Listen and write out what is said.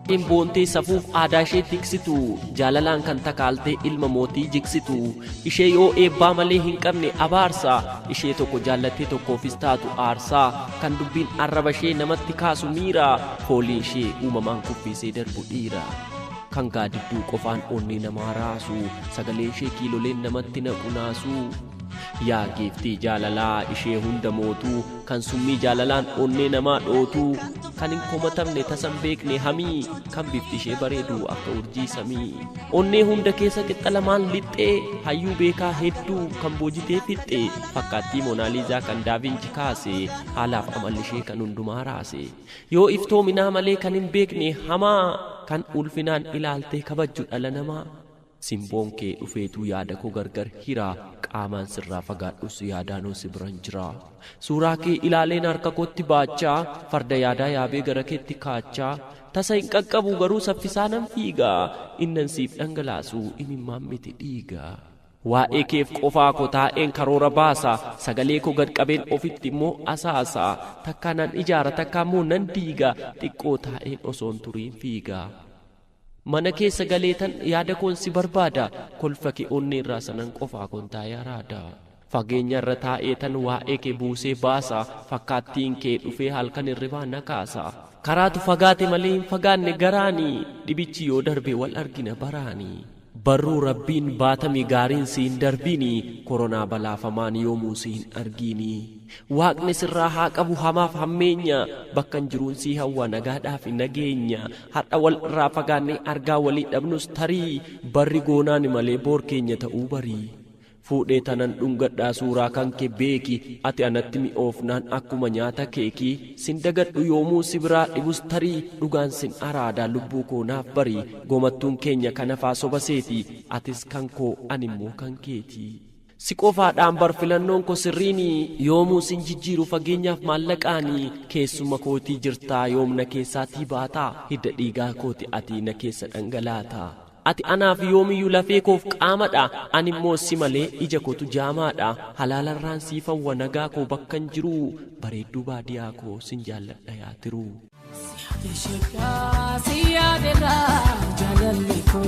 Boontee safuuf aadaa ishee tiksitu jaalalaan kan takaaltee ilma mootii jiksitu ishee yoo eebbaa malee hin qabne abaarsa ishee tokko jaallattee tokkoofis taatu aarsaa kan dubbiin arraba ishee namatti kaasu miira fooliin ishee uumamaan kuffisee darbu dhiira kan gaadidduu qofaan onnee namaa raasu sagalee ishee kiiloleen namatti naqu naasu yaa giiftii jaalalaa ishee hunda mootuu kan summii jaalalaan onnee namaa dhootuu kan hin komatamne tasan beekne hamii kan bifti ishee bareedu akka urjii samii onnee hunda keessa qixxalamaan lixxee hayyuu beekaa hedduu kan boojitee fixxe fakkaattii moonaaliizaa kan daavinci kaase haalaaf amalli ishee kan hundumaa raase yoo iftoominaa malee kan hin beekne hamaa kan ulfinaan ilaaltee kabajju dhala namaa simboon kee dhufeetuu yaada koo gargar hiraa qaamaan sirraa fagaadhus yaadaanoo si biran jira suuraa kee ilaaleen harka kootti baachaa farda yaadaa yaabee gara keetti kaachaa tasa hin qaqqabu garuu saffisaa nan fiigaa innan siif dhangalaasu imimmaan miti dhiigaa waa'ee keef qofaa koo taa'een karoora baasa sagalee koo gad qabeen ofitti immoo asaasa takkaa nan ijaara takkaa immoo nan diiga xiqqoo taa'een osoon turiin fiigaa mana keessa galeetan yaada koon si barbaada kolfa kee onnee irraa sanan qofaa koon taa'ee araada fageenya irra taa'eetan waa'ee kee buusee baasa fakkaattiin kee dhufee halkan irribaa na kaasa karaatu fagaate malee hin fagaanne garaanii dhibichi yoo darbe wal argina baraanii barruu rabbiin baatamii gaariin si hin darbiini koronaa balaafamaan yoomuu si hin argiini waaqni sirraa haa qabu hamaaf hammeenya bakkan jiruun si hawwa nagaadhaaf nageenya hadha wal irraa fagaannee argaa walii dhabnus tarii barri goonaani malee boor keenya ta'uu barii fuudhee tanan dhungadhaa suuraa kan kee beeki ati anatti mi'oofnaan akkuma nyaata keekii sin dagadhu yoomuu si biraa dhibus tarii dhugaan sin araadaa lubbuu koo naaf barii gomattuun keenya kanafaa soba seeti atis kan koo animmoo kan keeti si qofaadhaan bar filannoon koo sirriini yoomuu sin jijjiiru fageenyaaf maallaqaanii keessuma kootii jirtaa yoomna keessaatii baataa hidda dhiigaa kooti ati na keessa dhangalaataa ati anaaf yoomiyyuu lafee koof qaamadha animmoo si malee ija kootu jaamaadha halaalarraan siifawwa nagaa koo bakkan jiru bareedduu baadiyaa koo sin jaalladha yaa tiruu Siyaadera jaalalli koo.